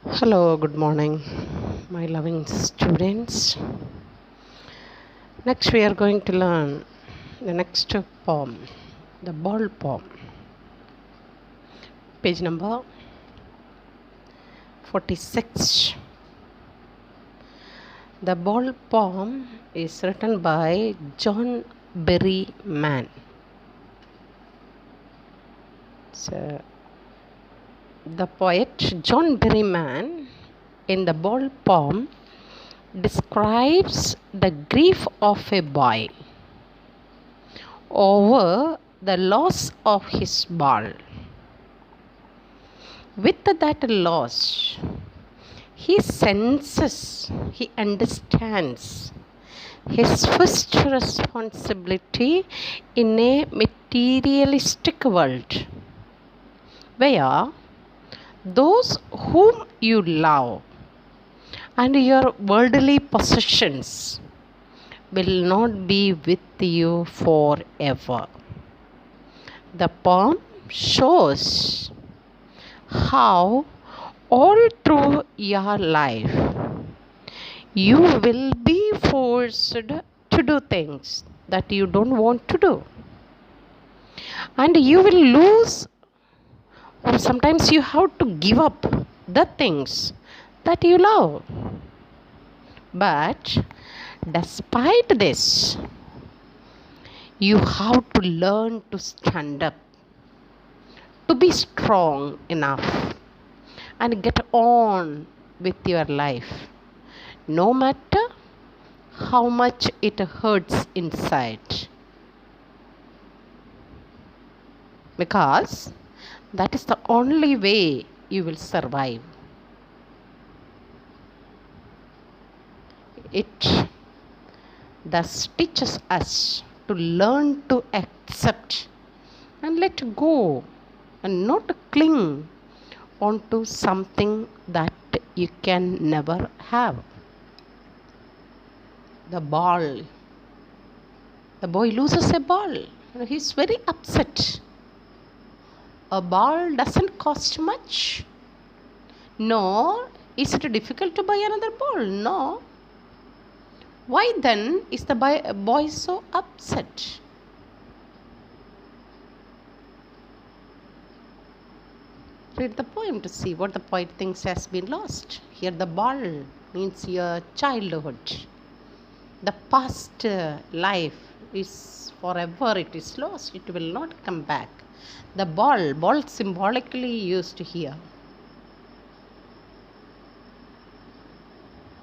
Hello, good morning, my loving students. Next, we are going to learn the next poem, the ball poem, page number 46. The ball poem is written by John Berryman. So, the poet John Berryman in the ball poem describes the grief of a boy over the loss of his ball. With that loss, he senses, he understands his first responsibility in a materialistic world where those whom you love and your worldly possessions will not be with you forever. The poem shows how all through your life you will be forced to do things that you don't want to do, and you will lose, or sometimes you have to give up the things that you love. But despite this, you have to learn to stand up, to be strong enough and get on with your life, no matter how much it hurts inside. Because that is the only way you will survive. It thus teaches us to learn to accept and let go and not cling onto something that you can never have. The ball. The boy loses a ball. He's very upset. A ball doesn't cost much. No. Is it difficult to buy another ball? No. Why then is the boy so upset? Read the poem to see what the poet thinks has been lost. Here the ball means your childhood. The past life is forever, it is lost. It will not come back. The ball symbolically used here.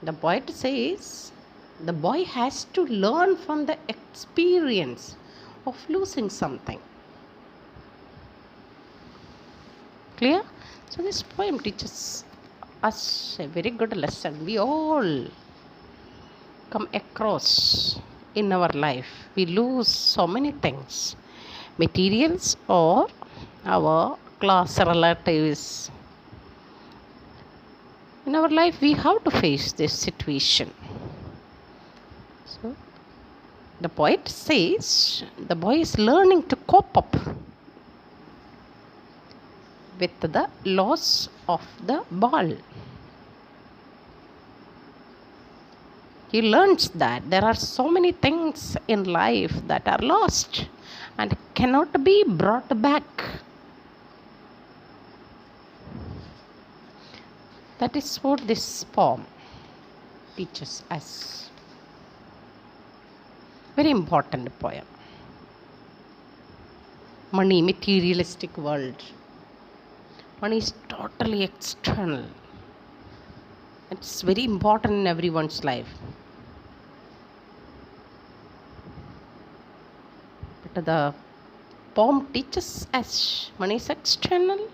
The poet says the boy has to learn from the experience of losing something. Clear? So this poem teaches us a very good lesson. We all come across in our life. We lose so many things, materials or our class relatives. In our life, we have to face this situation. So, the poet says the boy is learning to cope up with the loss of the ball. He learns that there are so many things in life that are lost and cannot be brought back. That is what this poem teaches us. Very important poem. Money, materialistic world. Money is totally external. It's very important in everyone's life. But the poem teaches us money is external.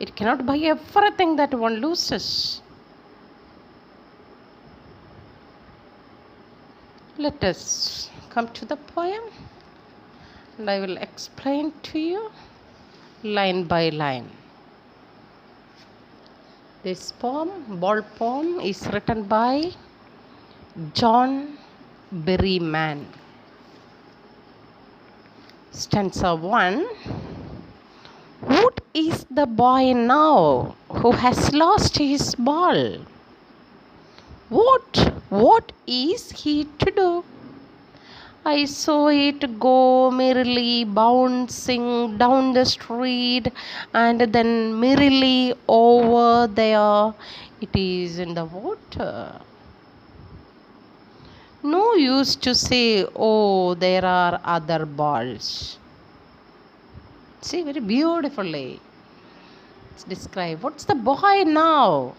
It cannot buy everything that one loses. Let us come to the poem and I will explain to you line by line. This poem, ball poem, is written by John Berryman. Stanza 1. What is the boy now who has lost his ball. What is he to do? I saw it go merrily bouncing down the street and then merrily over there. It is in the water. No use to say, oh, there are other balls. See, very beautifully it's described. What's the boy now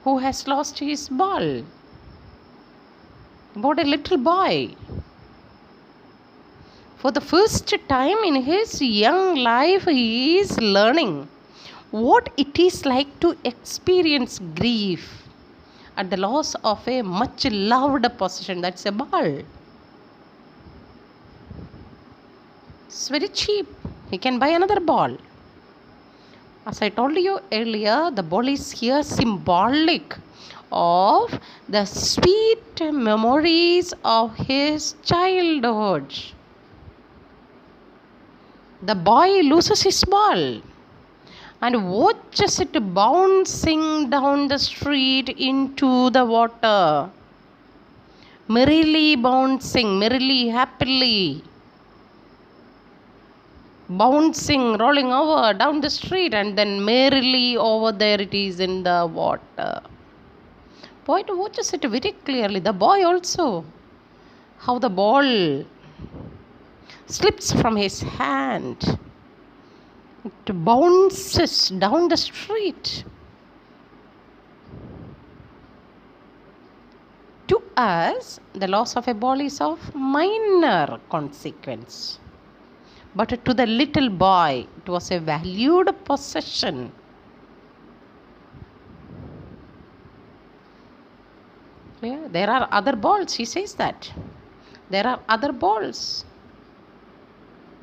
who has lost his ball? About a little boy. For the first time in his young life, he is learning what it is like to experience grief at the loss of a much loved possession. That's a ball. It's very cheap. He can buy another ball. As I told you earlier, the ball is here symbolic of the sweet memories of his childhood. The boy loses his ball and watches it bouncing down the street into the water. Merrily bouncing, merrily, happily. Bouncing, rolling over down the street, and then merrily over there it is in the water. Boy watches it very clearly. The boy also. How the ball slips from his hand. It bounces down the street. To us, the loss of a ball is of minor consequence. But to the little boy, it was a valued possession. Yeah, there are other balls, he says that. There are other balls.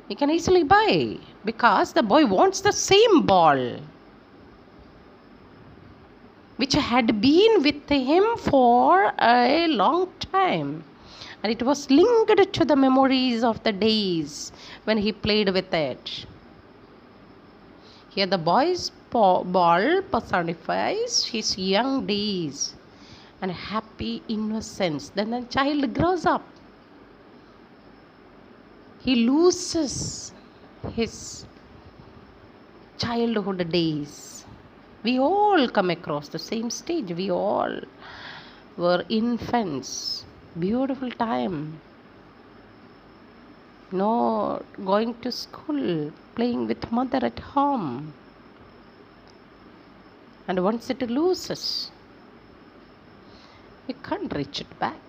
He can easily buy because the boy wants the same ball which had been with him for a long time, and it was linked to the memories of the days when he played with it. Here the boy's ball personifies his young days and happy innocence. Then the child grows up. He loses his childhood days. We all come across the same stage. We all were infants. Beautiful time. Not going to school, playing with mother at home. And once it loses, we can't reach it back.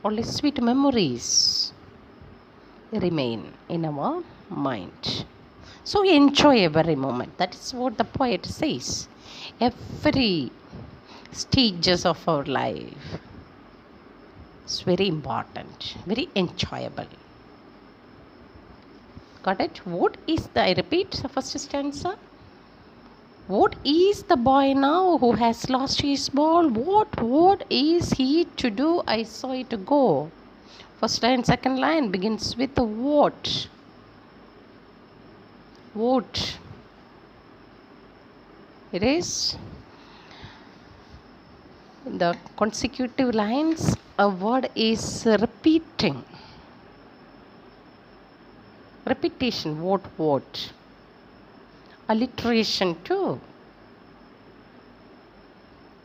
Only sweet memories remain in our mind. So we enjoy every moment. That is what the poet says. Every stages of our life is very important, very enjoyable. Got it? What is the, I repeat the first stanza. What is the boy now who has lost his ball? What is he to do? I saw it go. First line, second line begins with what? What? It is in the consecutive lines, a word is repeating. Repetition, what? Alliteration too.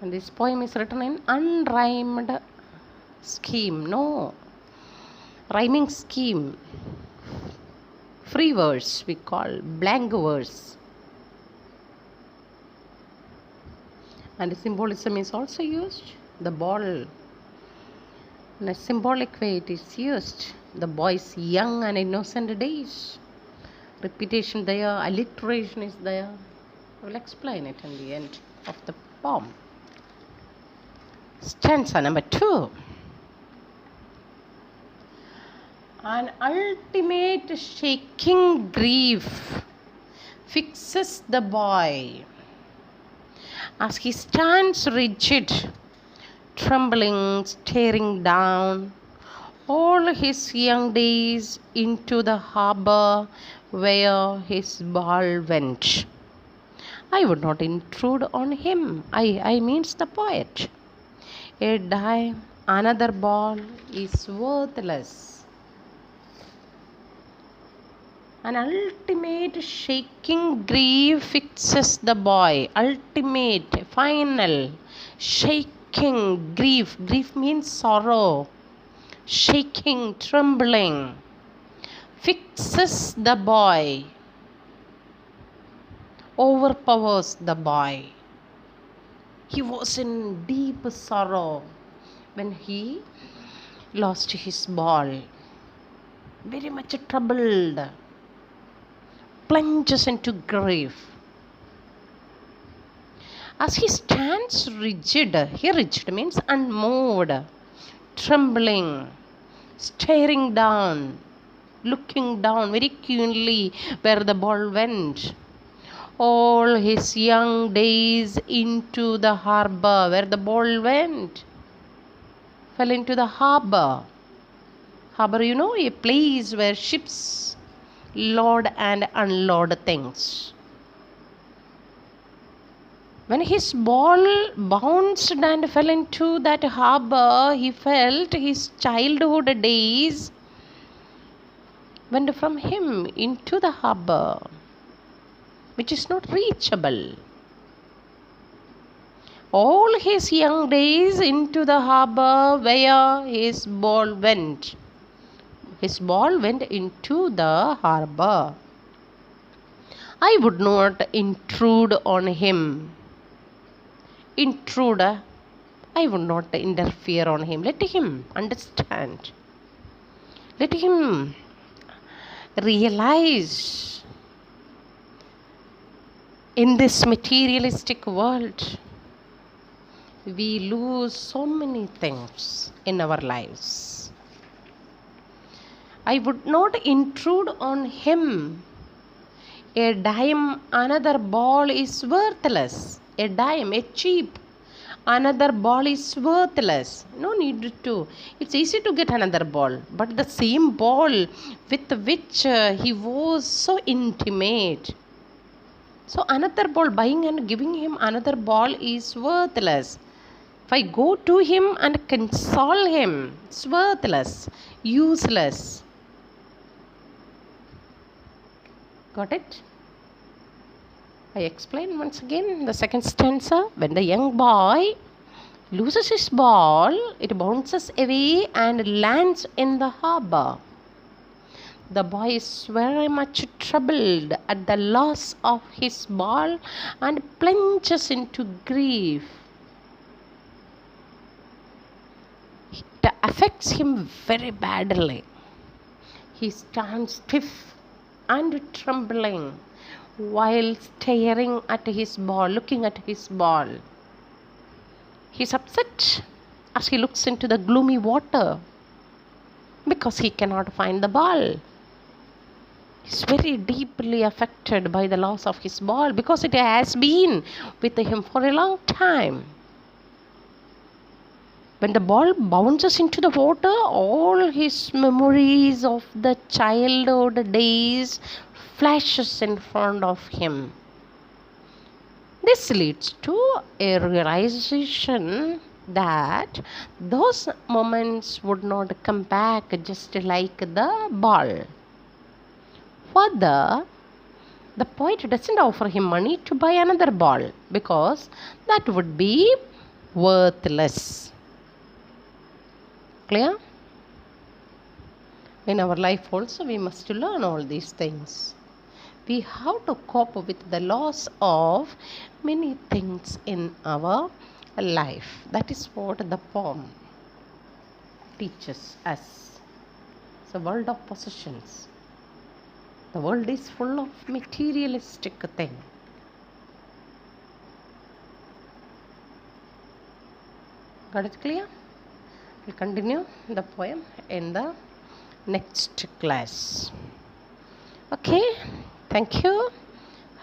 And this poem is written in unrhymed scheme. No rhyming scheme. Free verse we call, blank verse. And symbolism is also used. The ball, in a symbolic way it is used. The boy's young and innocent days. Repetition there, alliteration is there. I will explain it in the end of the poem. Stanza number 2. An ultimate shaking grief fixes the boy as he stands rigid, trembling, staring down all his young days into the harbor where his ball went. I would not intrude on him. I means the poet. A dime, another ball is worthless. An ultimate shaking grief fixes the boy. Ultimate, final, shaking grief. Grief means sorrow. Shaking, trembling. Fixes the boy. Overpowers the boy. He was in deep sorrow when he lost his ball. Very much troubled. Plunges into grief. As he stands rigid, here rigid means unmoved, trembling, staring down, looking down very keenly where the ball went. All his young days into the harbor where the ball went. Fell into the harbor. Harbor, a place where ships load and unload things. When his ball bounced and fell into that harbor, he felt his childhood days went from him into the harbor, which is not reachable. All his young days into the harbor where his ball went. His ball went into the harbor. I would not intrude on him. Intruder, I would not interfere on him. Let him understand. Let him realize in this materialistic world, we lose so many things in our lives. I would not intrude on him. A dime, another ball is worthless. A dime, a cheap, another ball is worthless. No need to. It's easy to get another ball, but the same ball with which he was so intimate. So another ball, buying and giving him another ball is worthless. If I go to him and console him, it's worthless, useless. Got it? I explain once again the second stanza. When the young boy loses his ball, it bounces away and lands in the harbor. The boy is very much troubled at the loss of his ball and plunges into grief. It affects him very badly. He stands stiff and trembling while staring at his ball, looking at his ball. He's upset as he looks into the gloomy water because he cannot find the ball. He's very deeply affected by the loss of his ball because it has been with him for a long time. When the ball bounces into the water, all his memories of the childhood days flashes in front of him. This leads to a realization that those moments would not come back just like the ball. Further, the poet doesn't offer him money to buy another ball because that would be worthless. Clear? In our life also we must learn all these things. We have to cope with the loss of many things in our life. That is what the poem teaches us. It's a world of possessions. The world is full of materialistic things. Got it clear? We'll continue the poem in the next class. Okay, thank you.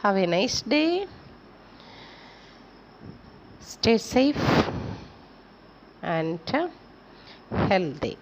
Have a nice day. Stay safe and healthy.